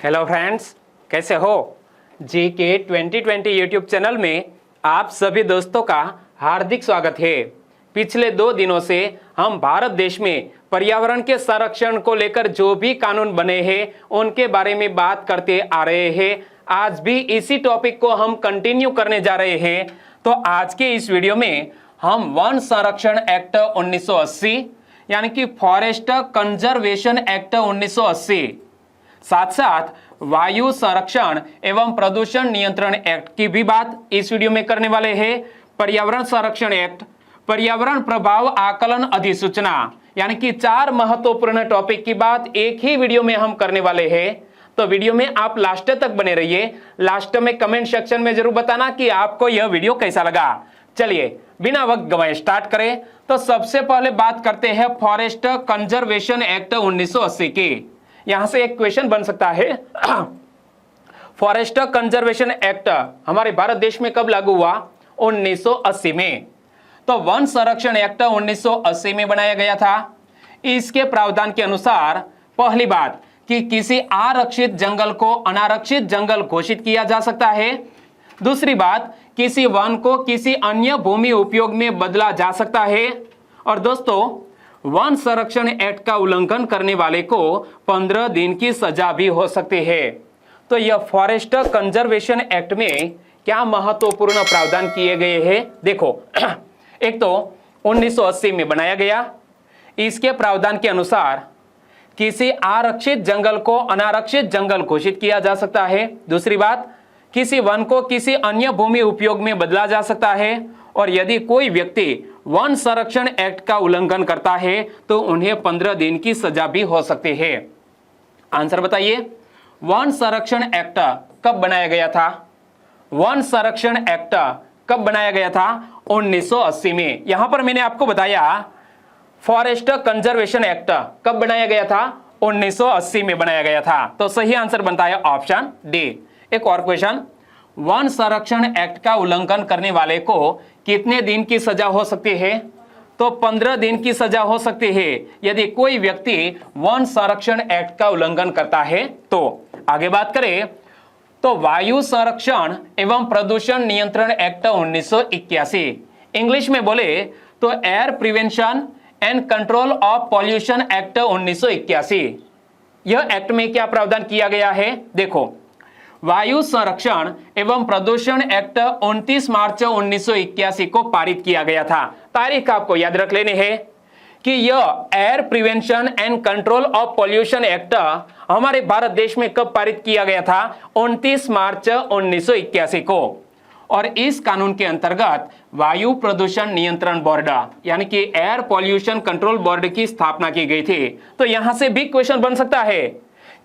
Hello friends, कैसे हो। GK 2020 YouTube channel में आप सभी दोस्तों का हार्दिक स्वागत है। पिछले 2 दिनों से हम भारत देश में पर्यावरण के संरक्षण को लेकर जो भी कानून बने हैं उनके बारे में बात करते आ रहे हैं। आज भी इसी टॉपिक को हम कंटिन्यू करने जा रहे हैं। तो आज के इस वीडियो में हम वन संरक्षण एक्ट 1980 यानी कि फॉरेस्ट कंजर्वेशन एक्ट 1980, साथ साथ वायु संरक्षण एवं प्रदूषण नियंत्रण एक्ट की भी बात इस वीडियो में करने वाले हैं। पर्यावरण संरक्षण एक्ट, पर्यावरण प्रभाव आकलन अधिसूचना, यानी कि 4 महत्वपूर्ण टॉपिक की बात एक ही वीडियो में हम करने वाले हैं। तो वीडियो में आप लास्ट तक बने रहिए। लास्ट में कमेंट सेक्शन में जरूर बताना कि आपको यह वीडियो कैसा लगा। चलिए बिना वक्त गवाए स्टार्ट करें। तो सबसे पहले बात करते हैं फॉरेस्ट कंजर्वेशन एक्ट 1980 की। यहां से एक क्वेश्चन बन सकता है, फॉरेस्ट कंजर्वेशन एक्ट हमारे भारत देश में कब लागू हुआ? 1980 में। तो वन संरक्षण एक्ट 1980 में बनाया गया था। इसके प्रावधान के अनुसार पहली बात कि किसी आरक्षित जंगल को अनारक्षित जंगल घोषित किया जा सकता है। दूसरी बात, किसी वन को किसी अन्य भूमि उपयोग में बदला जा सकता है। और दोस्तों, वन संरक्षण एक्ट का उल्लंघन करने वाले को 15 दिन की सजा भी हो सकती है। तो यह फॉरेस्ट कंजर्वेशन एक्ट में क्या महत्वपूर्ण प्रावधान किए गए हैं? देखो, एक तो 1980 में बनाया गया। इसके प्रावधान के अनुसार किसी आरक्षित जंगल को अनारक्षित जंगल घोषित किया जा सकता है। दूसरी बात, किसी वन को किसी अन्य भूमि उपयोग में बदला जा सकता है। और यदि कोई व्यक्ति वन संरक्षण एक्ट का उल्लंघन करता है तो उन्हें 15 दिन की सजा भी हो सकती है। आंसर बताइए, वन संरक्षण एक्ट कब बनाया गया था? वन संरक्षण एक्ट कब बनाया गया था? 1980 में। यहां पर मैंने आपको बताया फॉरेस्ट कंजर्वेशन एक्ट कब बनाया गया था? 1980 में बनाया गया था। तो सही आंसर बनता है ऑप्शन डी। एक और क्वेश्चन, वन संरक्षण एक्ट का उल्लंघन करने वाले को कितने दिन की सजा हो सकती है? तो 15 दिन की सजा हो सकती है यदि कोई व्यक्ति वन संरक्षण एक्ट का उल्लंघन करता है। तो आगे बात करें तो वायु संरक्षण एवं प्रदूषण नियंत्रण एक्ट 1981, इंग्लिश में बोले तो air prevention and control of pollution act 1981। यह एक्ट में क्या प्रावधान किया गया है? देखो, वायु संरक्षण एवं प्रदूषण एक्ट 29 मार्च 1981 को पारित किया गया था। तारीख आपको याद रख लेनी है कि यह air prevention and control of pollution act हमारे भारत देश में कब पारित किया गया था? 29 मार्च 1981 को। और इस कानून के अंतर्गत वायु प्रदूषण नियंत्रण बोर्ड यानी कि एयर पॉल्यूशन कंट्रोल बोर्ड की स्थापना की गई थी। तो यहां से भी क्वेश्चन बन सकता है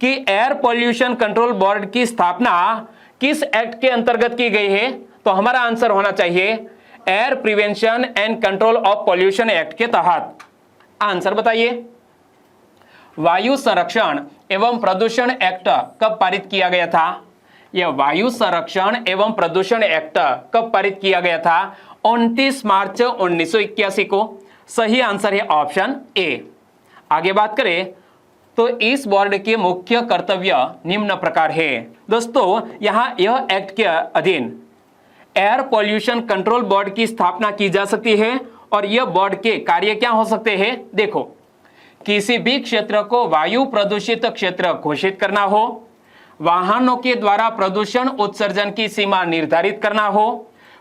कि एयर पॉल्यूशन कंट्रोल बोर्ड की स्थापना किस एक्ट के अंतर्गत की गई है? तो हमारा आंसर होना चाहिए air prevention and control of pollution act के तहत। आंसर बताइए, वायु संरक्षण एवं प्रदूषण एक्ट कब पारित किया गया था? यह वायु संरक्षण एवं प्रदूषण एक्ट कब पारित किया गया था? 29 मार्च 1981 को। सही आंसर है ऑप्शन ए। आगे बात करें तो इस बोर्ड के मुख्य कर्तव्य निम्न प्रकार है। दोस्तों, यहां यह एक्ट के अधीन एयर पॉल्यूशन कंट्रोल बोर्ड की स्थापना की जा सकती है। और यह बोर्ड के कार्य क्या हो सकते हैं? देखो, किसी भी क्षेत्र को वायु प्रदूषित क्षेत्र घोषित करना हो, वाहनों के द्वारा प्रदूषण उत्सर्जन की सीमा निर्धारित करना हो,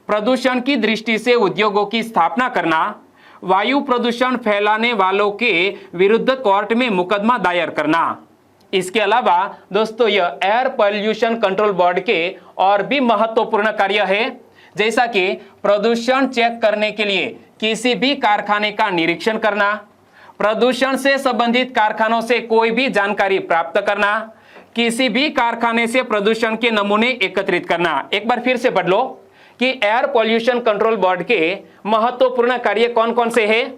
प्रदूषण की दृष्टि से उद्योगों की स्थापना करना, वायु प्रदूषण फैलाने वालों के विरुद्ध कोर्ट में मुकदमा दायर करना। इसके अलावा दोस्तों, यह एयर पॉल्यूशन कंट्रोल बोर्ड के और भी महत्वपूर्ण कार्य है, जैसा कि प्रदूषण चेक करने के लिए किसी भी कारखाने का निरीक्षण करना, प्रदूषण से संबंधित कारखानों से कोई भी जानकारी प्राप्त करना, किसी भी कारखाने से प्रदूषण के नमूने एकत्रित करना। एक बार फिर से पढ़ लो कि एयर पॉल्यूशन कंट्रोल बोर्ड के महत्वपूर्ण कार्य कौन कौन से हैं।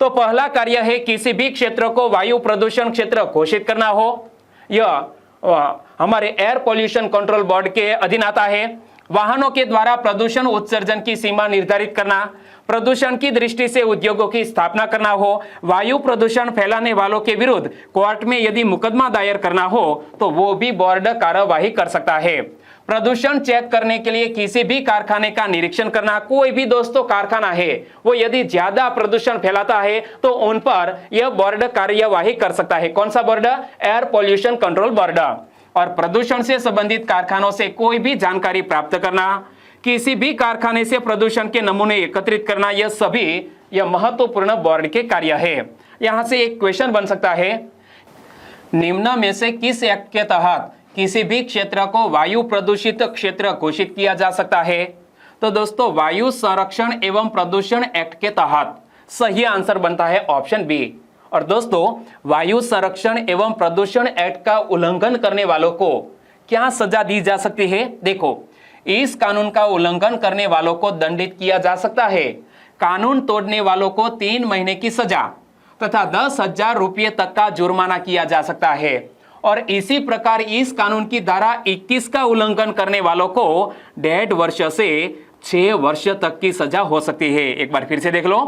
तो पहला कार्य है किसी भी क्षेत्र को वायु प्रदूषण क्षेत्र घोषित करना हो, यह हमारे एयर पॉल्यूशन कंट्रोल बोर्ड के अधीन आता है। वाहनों के द्वारा प्रदूषण उत्सर्जन की सीमा निर्धारित करना, प्रदूषण की दृष्टि से उद्योगों की स्थापना करना हो, वायु प्रदूषण फैलाने वालों के विरुद्ध कोर्ट में यदि मुकदमा दायर करना हो तो वो भी बोर्ड कार्यवाही कर सकता है। प्रदूषण चेक करने के लिए किसी भी कारखाने का निरीक्षण करना, कोई भी दोस्तों कारखाना है वो यदि ज्यादा प्रदूषण फैलाता है तो उन पर यह बोर्ड कार्यवाही कर सकता है। कौन सा board? Air pollution control board. और प्रदूषण से संबंधित कारखानों से कोई भी जानकारी प्राप्त करना, किसी भी कारखाने से प्रदूषण के नमूने एकत्रित करना, यह महत्वपूर्ण बोर्ड के कार्य है। यहां से एक क्वेश्चन बन सकता है, निम्न में से किस एक्ट के तहत किसी भी क्षेत्र को वायु प्रदूषित क्षेत्र घोषित किया जा सकता है? तो दोस्तों वायु संरक्षण एवं प्रदूषण एक्ट के तहत सही आंसर बनता है ऑप्शन बी। और दोस्तों वायु संरक्षण एवं प्रदूषण एक्ट का उल्लंघन करने वालों को क्या सजा दी जा सकती है? देखो, इस कानून का उल्लंघन करने वालों को दंडित किया जा सकता है। कानून तोड़ने वालों को 3 महीने की सजा तथा 10,000 रुपये तक का जुर्माना किया जा सकता है। और इसी प्रकार इस कानून की धारा 21 का उल्लंघन करने वालों को 1.5 वर्ष से 6 वर्ष तक की सजा हो सकती है। एक बार फिर से देख लो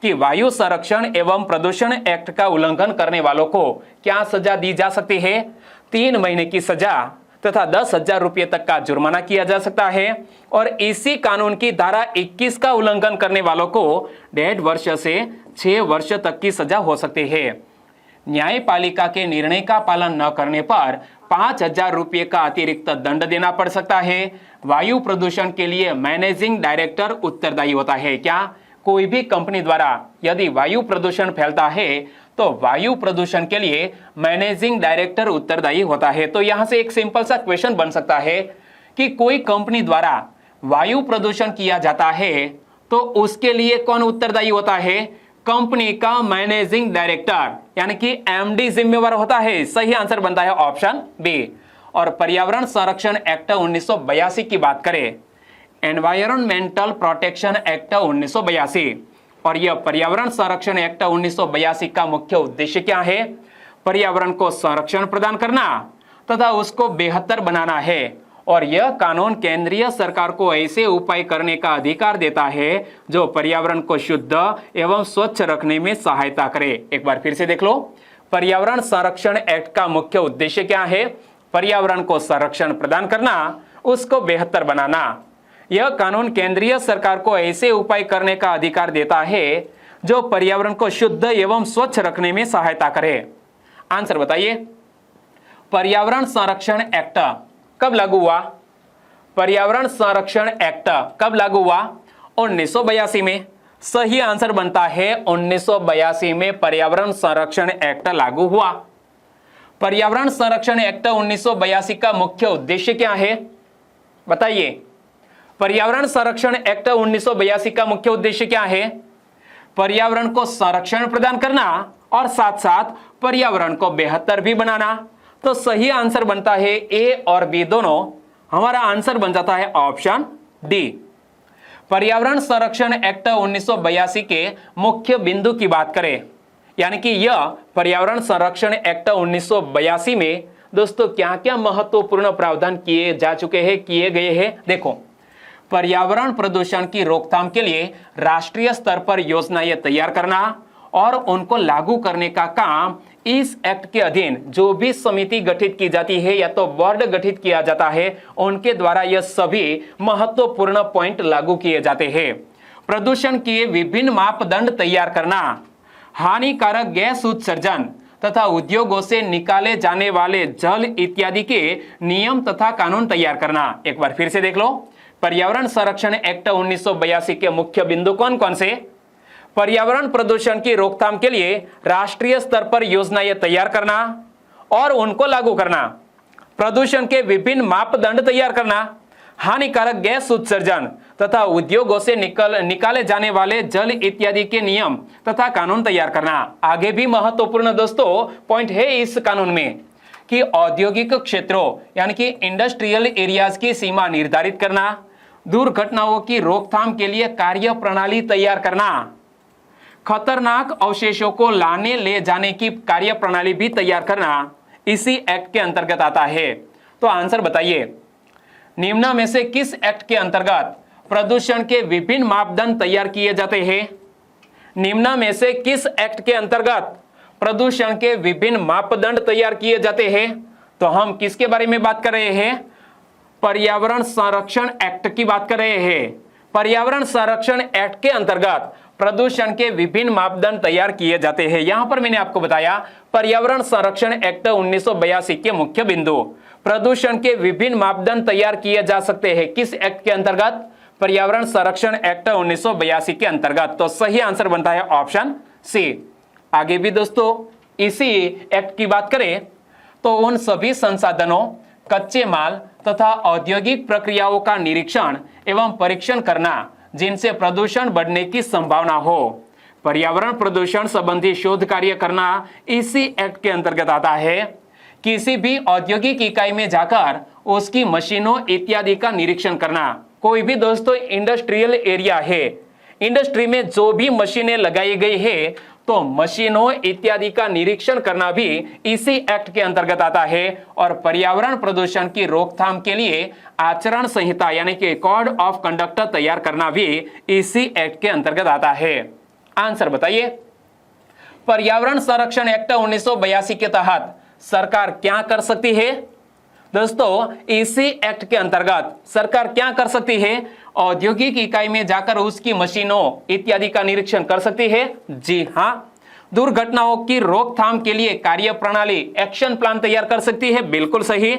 कि वायु संरक्षण एवं प्रदूषण एक्ट का उल्लंघन करने वालों को क्या सजा दी जा सकती है? 3 महीने की सजा तथा 10,000 रुपये तक का जुर्माना किया जा सकता है। और इसी कानून की धारा 21 का उल्लंघन करने वालों को 1.5 वर्ष से 6 वर्ष तक की सजा हो सकती है। न्यायपालिका के निर्णय का पालन न करने पर 5,000 रुपये का अतिरिक्त दंड देना पड़ सकता है। वायु प्रदूषण के लिए मैनेजिंग डायरेक्टर उत्तरदायी होता है। क्या? कोई भी कंपनी द्वारा यदि वायु प्रदूषण फैलता है तो वायु प्रदूषण के लिए मैनेजिंग डायरेक्टर उत्तरदायी होता है। तो यहां से एक सिंपल सा क्वेश्चन बन सकता है कि कोई कंपनी द्वारा वायु प्रदूषण किया जाता है तो उसके लिए कौन उत्तरदायी होता है? कंपनी का मैनेजिंग डायरेक्टर यानी कि एमडी जिम्मेवार होता है। सही आंसर बनता है ऑप्शन बी। और पर्यावरण संरक्षण एक्ट 1982 की बात करें, एनवायरमेंटल प्रोटेक्शन एक्ट 1982, और यह पर्यावरण संरक्षण एक्ट 1982 का मुख्य उद्देश्य क्या है? पर्यावरण को संरक्षण प्रदान करना तथा उसको बेहतर बनाना है। और यह कानून केंद्रीय सरकार को ऐसे उपाय करने का अधिकार देता है जो पर्यावरण को शुद्ध एवं स्वच्छ रखने में सहायता करे। एक बार फिर से देख लो, पर्यावरण संरक्षण एक्ट का मुख्य उद्देश्य क्या है? पर्यावरण को संरक्षण प्रदान करना, उसको बेहतर बनाना। यह कानून केंद्रीय सरकार को ऐसे उपाय करने का अधिकार देता है जो पर्यावरण को शुद्ध एवं स्वच्छ रखने में सहायता करे। आंसर बताइए, पर्यावरण संरक्षण एक्ट कब लागू हुआ? पर्यावरण संरक्षण एक्ट कब लागू हुआ? 1982 में। सही आंसर बनता है 1982 में पर्यावरण संरक्षण एक्ट लागू हुआ। पर्यावरण संरक्षण एक्ट 1982 का मुख्य उद्देश्य क्या है? बताइए, पर्यावरण संरक्षण एक्ट 1982 का मुख्य उद्देश्य क्या है? पर्यावरण को संरक्षण प्रदान करना और साथ साथ पर्यावरण को बेहतर भी बनाना। तो सही आंसर बनता है ए और बी दोनों। हमारा आंसर बन जाता है ऑप्शन डी। पर्यावरण संरक्षण एक्ट 1982 के मुख्य बिंदु की बात करें, यानी कि यह पर्यावरण संरक्षण एक्ट 1982 में दोस्तों क्या क्या महत्वपूर्ण प्रावधान किए जा चुके हैं, किए गए हैं? देखो, पर्यावरण प्रदूषण की रोकथाम के लिए राष्ट्रीय स्तर पर योजनाएं तैयार करना और उनको लागू करने का काम इस एक्ट के अधीन जो भी समिति गठित की जाती है या तो बोर्ड गठित किया जाता है उनके द्वारा यह सभी महत्वपूर्ण पॉइंट लागू किए जाते हैं। प्रदूषण के विभिन्न मापदंड तैयार करना, हानिकारक गैस उत्सर्जन तथा उद्योगों से निकाले जाने वाले जल इत्यादि के नियम तथा कानून तैयार करना। एक बार फिर से देख लो, पर्यावरण संरक्षण एक्ट 1982 के मुख्य बिंदु कौन कौन से? पर्यावरण प्रदूषण की रोकथाम के लिए राष्ट्रीय स्तर पर योजनाएं तैयार करना और उनको लागू करना, प्रदूषण के विभिन्न मापदंड तैयार करना, हानिकारक गैस उत्सर्जन तथा उद्योगों से निकाले जाने वाले जल इत्यादि के नियम तथा कानून तैयार करना। आगे भी महत्वपूर्ण दोस्तों पॉइंट है इस कानून में कि औद्योगिक क्षेत्रों यानी कि इंडस्ट्रियल एरियाज की सीमा निर्धारित करना, दुर्घटनाओं की रोकथाम के लिए कार्य प्रणाली तैयार करना, खतरनाक अवशेषों को लाने ले जाने की कार्य प्रणाली भी तैयार करना इसी एक्ट के अंतर्गत आता है। तो आंसर बताइए, निम्न में से किस एक्ट के अंतर्गत प्रदूषण के विभिन्न मापदंड तैयार किए जाते हैं? निम्न में से किस एक्ट के अंतर्गत प्रदूषण के विभिन्न मापदंड तैयार किए जाते हैं? तो हम किसके बारे में बात कर रहे हैं? पर्यावरण संरक्षण एक्ट की बात कर रहे हैं। पर्यावरण संरक्षण एक्ट के अंतर्गत प्रदूषण के विभिन्न मापदंड तैयार किए जाते हैं। यहां पर मैंने आपको बताया पर्यावरण संरक्षण एक्ट 1982 के मुख्य बिंदु। प्रदूषण के विभिन्न मापदंड तैयार किए जा सकते हैं किस एक्ट के अंतर्गत? पर्यावरण संरक्षण एक्ट 1982 के अंतर्गत। तो सही आंसर बनता है ऑप्शन सी। आगे भी दोस्तों इसी एक्ट की बात करें तो उन सभी संसाधनों, कच्चे माल तथा औद्योगिक प्रक्रियाओं का निरीक्षण एवं परीक्षण करना जिनसे प्रदूषण बढ़ने की संभावना हो। पर्यावरण प्रदूषण संबंधी शोध कार्य करना इसी एक्ट के अंतर्गत आता है। किसी भी औद्योगिक इकाई में जाकर उसकी मशीनों इत्यादि का निरीक्षण करना। कोई भी दोस्तों इंडस्ट्रियल एरिया है, इंडस्ट्री में जो भी मशीनें लगाई गई है तो मशीनों इत्यादि का निरीक्षण करना भी इसी एक्ट के अंतर्गत आता है। और पर्यावरण प्रदूषण की रोकथाम के लिए आचरण संहिता यानी कि कोड ऑफ कंडक्ट तैयार करना भी इसी एक्ट के अंतर्गत आता है। आंसर बताइए। पर्यावरण संरक्षण एक्ट 1982 के तहत सरकार क्या कर सकती है? दोस्तों इसी एक्ट के अंतर्गत सरकार क्या कर सकती है? औद्योगिक इकाई में जाकर उसकी मशीनों इत्यादि का निरीक्षण कर सकती है। जी हां। दुर्घटनाओं की रोकथाम के लिए कार्य प्रणाली एक्शन प्लान तैयार कर सकती है। बिल्कुल सही।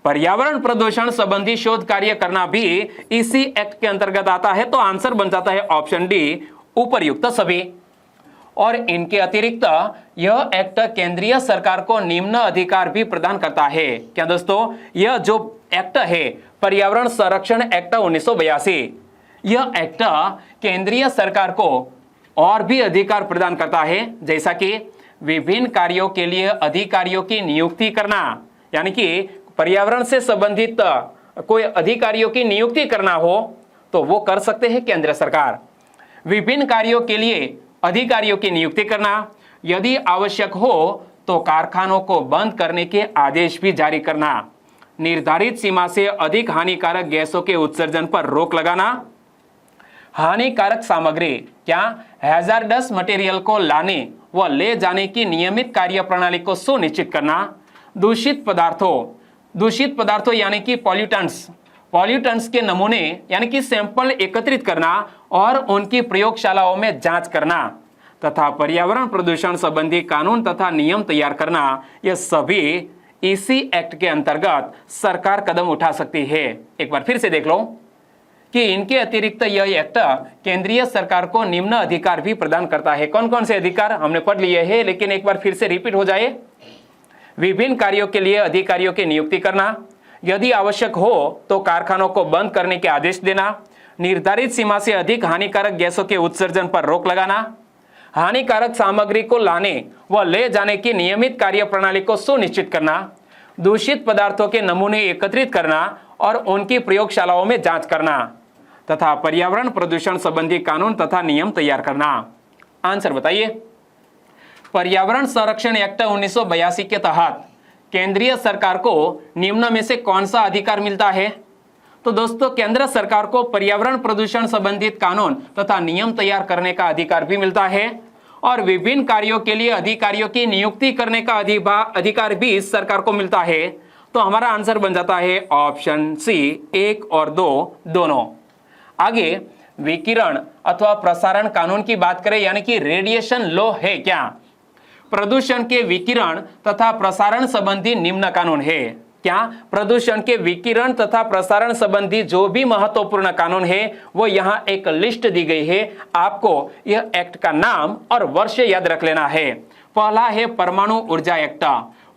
पर्यावरण प्रदूषण संबंधी शोध कार्य करना भी इसी एक्ट के अंतर्गत आता है। तो आंसर बन जाता है ऑप्शन डी, उपर्युक्त सभी। और इनके अतिरिक्त यह एक्ट केंद्रीय सरकार को निम्न अधिकार भी प्रदान करता है। क्या दोस्तों? यह जो एक्ट है पर्यावरण संरक्षण एक्ट 1982, यह एक्ट केंद्रीय सरकार को और भी अधिकार प्रदान करता है, जैसा कि विभिन्न कार्यों के लिए अधिकारियों की नियुक्ति करना, यानी कि पर्यावरण से संबंधित कोई अधिकारियों की नियुक्ति करना हो तो वो कर सकते हैं केंद्र सरकार। विभिन्न कार्यों के लिए अधिकारियों की नियुक्ति करना, यदि आवश्यक हो तो कारखानों को बंद करने के आदेश भी जारी करना, निर्धारित सीमा से अधिक हानिकारक गैसों के उत्सर्जन पर रोक लगाना, हानिकारक सामग्री क्या हैजार्डस मटेरियल को लाने व ले जाने की नियमित कार्य प्रणाली को सुनिश्चित करना, दूषित पदार्थों यानी कि पॉल्यूटेंट्स के नमूने यानी कि सैंपल एकत्रित करना और उनकी प्रयोगशालाओं में जांच करना तथा पर्यावरण प्रदूषण संबंधी कानून तथा नियम तैयार करना, यह सभी इसी एक्ट के अंतर्गत सरकार कदम उठा सकती है। एक बार फिर से देख लो कि इनके अतिरिक्त यह एक्ट केंद्रीय सरकार को निम्न अधिकार भी प्रदान करता है। कौन कौन से अधिकार हमने पढ़ लिए हैं, लेकिन एक बार फिर से रिपीट हो जाए। विभिन्न कार्यों के लिए अधिकारियों की नियुक्ति करना, यदि आवश्यक हो तो कारखानों को बंद करने के आदेश देना, निर्धारित सीमा से अधिक हानिकारक गैसों के उत्सर्जन पर रोक लगाना, हानिकारक सामग्री को लाने व ले जाने की नियमित कार्य प्रणाली को सुनिश्चित करना, दूषित पदार्थों के नमूने एकत्रित करना और उनकी प्रयोगशालाओं में जांच करना तथा पर्यावरण प्रदूषण संबंधी कानून तथा नियम तैयार करना। आंसर बताइए। पर्यावरण संरक्षण एक्ट 1982 के तहत केंद्रीय सरकार को निम्न में से कौन सा अधिकार मिलता है? तो दोस्तों केंद्र सरकार को पर्यावरण प्रदूषण संबंधित कानून तथा नियम तैयार करने का अधिकार भी मिलता है और विभिन्न कार्यों के लिए अधिकारियों की नियुक्ति करने का अधिकार भी इस सरकार को मिलता है। तो हमारा आंसर बन जाता है ऑप्शन सी, 1 और 2 दोनों। आगे विकिरण अथवा प्रसारण कानून की बात करें, यानी कि रेडिएशन लॉ है क्या? प्रदूषण के विकिरण तथा प्रसारण संबंधी निम्न कानून है क्या? प्रदूषण के विकिरण तथा प्रसारण संबंधी जो भी महत्वपूर्ण कानून है वो यहाँ एक लिस्ट दी गई है। आपको यह एक्ट का नाम और वर्ष याद रख लेना है। पहला है परमाणु ऊर्जा एक्ट,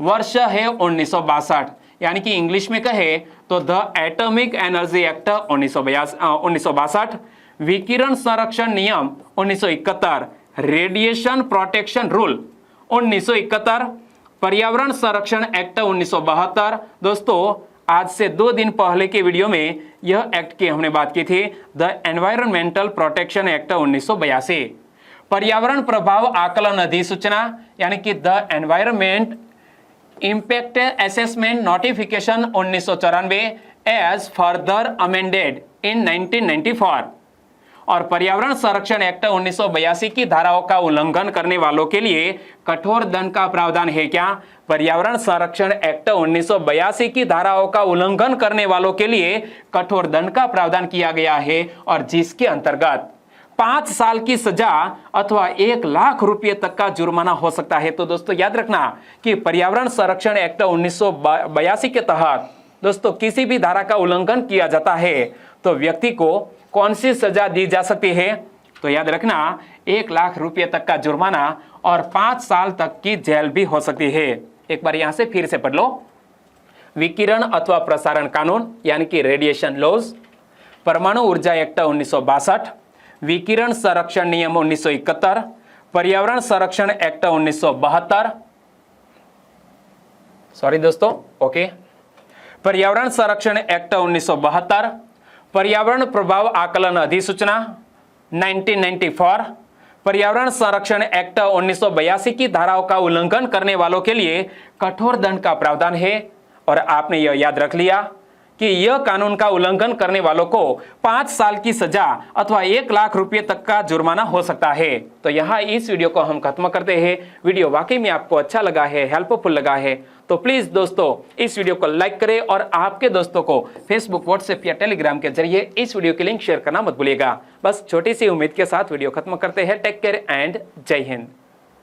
वर्ष है 1962, यानी कि इंग्लिश में कहे तो द एटॉमिक एनर्जी एक्ट 1962, विकिरण संरक्षण नियम 1971, रेडिएशन प्रोटेक्शन रूल 1971, पर्यावरण संरक्षण एक्ट 1972। दोस्तों आज से 2 दिन पहले के वीडियो में यह एक्ट की हमने बात की थी, द एनवायरमेंटल प्रोटेक्शन एक्ट 1982। पर्यावरण प्रभाव आकलन अधिसूचना यानी कि the environment impact assessment notification 1994, as further amended in 1994 और पर्यावरण संरक्षण एक्ट 1982 की धाराओं का उल्लंघन करने वालों के लिए कठोर दंड का प्रावधान है क्या? पर्यावरण संरक्षण एक्ट 1982 की धाराओं का उल्लंघन करने वालों के लिए कठोर दंड का प्रावधान किया गया है और जिसके अंतर्गत 5 साल की सजा अथवा 1 लाख रुपए तक का जुर्माना हो सकता है। तो दोस्तों याद रखना कि पर्यावरण संरक्षण एक्ट 1982 के तहत दोस्तों किसी भी धारा का उल्लंघन किया जाता है तो व्यक्ति को कौन सी सजा दी जा सकती है? तो याद रखना 1 लाख रुपए तक का जुर्माना और 5 साल तक की जेल भी हो सकती है। एक बार यहां से फिर से पढ़ लो। विकिरण अथवा प्रसारण कानून यानी कि रेडिएशन लॉज, परमाणु ऊर्जा एक्ट 1962, विकिरण संरक्षण नियम 1971, पर्यावरण संरक्षण एक्ट 1972, सॉरी दोस्तों, ओके, पर्यावरण संरक्षण एक्ट 1972, पर्यावरण प्रभाव आकलन अधिसूचना 1994, पर्यावरण संरक्षण एक्ट 1982 की धाराओं का उल्लंघन करने वालों के लिए कठोर दंड का प्रावधान है। और आपने यह याद रख लिया कि यह कानून का उल्लंघन करने वालों को 5 साल की सजा अथवा 1 लाख रुपए तक का जुर्माना हो सकता है। तो यहाँ इस वीडियो को हम खत्म करते हैं। वीडियो वाकई में आपको अच्छा लगा है, हेल्पफुल लगा है तो प्लीज दोस्तों इस वीडियो को लाइक करें और आपके दोस्तों को फेसबुक, व्हाट्सएप या टेलीग्राम के जरिए इस वीडियो की लिंक शेयर करना मत भूलिएगा। बस छोटी सी उम्मीद के साथ वीडियो खत्म करते हैं। टेक केयर एंड जय हिंद।